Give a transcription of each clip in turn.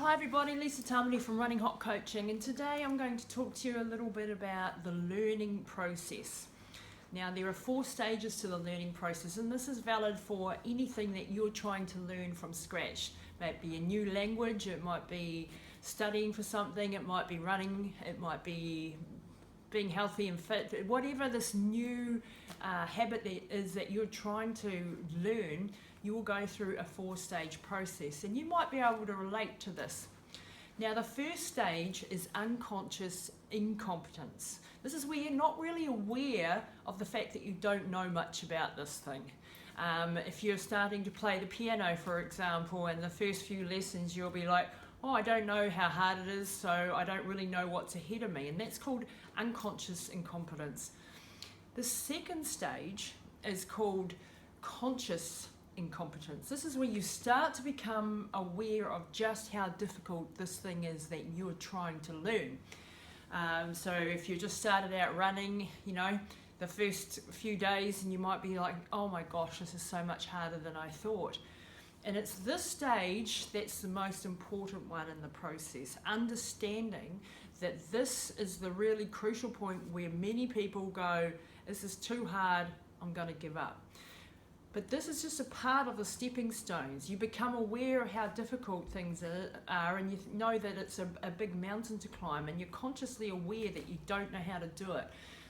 Hi everybody, Lisa Tamani from Running Hot Coaching, and today I'm going to talk to you a little bit about the learning process. Now there are 4 stages to the learning process, and this is valid for anything that you're trying to learn from scratch. It might be a new language, it might be studying for something, it might be running, it might be being healthy and fit. Whatever this new habit is that you're trying to learn, you will go through a 4-stage process, and you might be able to relate to this. Now the first stage is unconscious incompetence. This is where you're not really aware of the fact that you don't know much about this thing. If you're starting to play the piano, for example, and the first few lessons you'll be like, oh, I don't know how hard it is, so I don't really know what's ahead of me, and that's called unconscious incompetence. The second stage is called conscious incompetence. This is where you start to become aware of just how difficult this thing is that you're trying to learn. So if you just started out running, the first few days, and you might be like, oh my gosh, this is so much harder than I thought. And it's this stage that's the most important one in the process, understanding that this is the really crucial point where many people go, this is too hard, I'm going to give up. But this is just a part of the stepping stones. You become aware of how difficult things are, and you know that it's a big mountain to climb, and you're consciously aware that you don't know how to do it.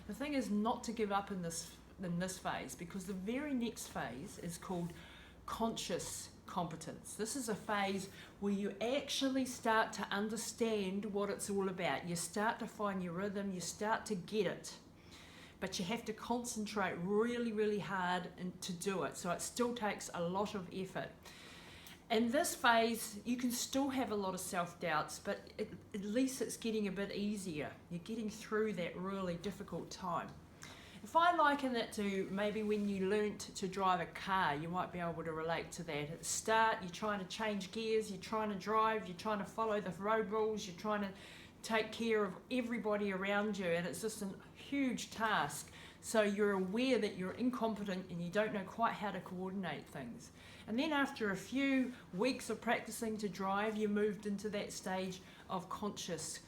The thing is not to give up in this phase, because the very next phase is called conscious competence. This is a phase where you actually start to understand what it's all about. You start to find your rhythm, you start to get it. But you have to concentrate really, really hard to do it. So it still takes a lot of effort. In this phase, you can still have a lot of self-doubts, but at least it's getting a bit easier. You're getting through that really difficult time. If I liken it to maybe when you learnt to drive a car, you might be able to relate to that. At the start, you're trying to change gears, you're trying to drive, you're trying to follow the road rules, you're trying to take care of everybody around you, and it's just a huge task. So you're aware that you're incompetent and you don't know quite how to coordinate things. And then after a few weeks of practicing to drive, you moved into that stage of conscious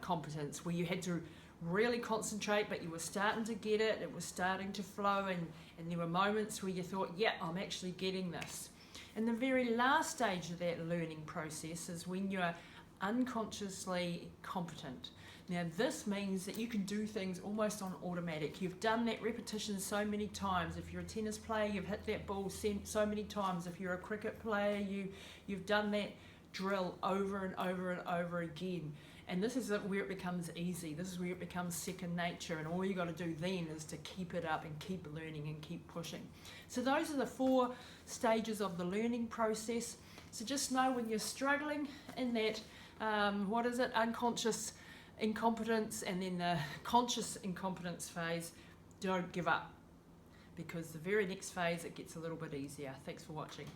competence, where you had to really concentrate, but you were starting to get it, it was starting to flow, and there were moments where you thought, yeah, I'm actually getting this. And the very last stage of that learning process is when you're unconsciously competent. Now this means that you can do things almost on automatic. You've done that repetition so many times. If you're a tennis player, you've hit that ball so many times. If you're a cricket player, you've done that drill over and over and over again. And this is where it becomes easy. This is where it becomes second nature, and all you got to do then is to keep it up and keep learning and keep pushing. So those are the 4 stages of the learning process. So just know when you're struggling in that, unconscious incompetence and then the conscious incompetence phase, don't give up, because the very next phase it gets a little bit easier. Thanks for watching.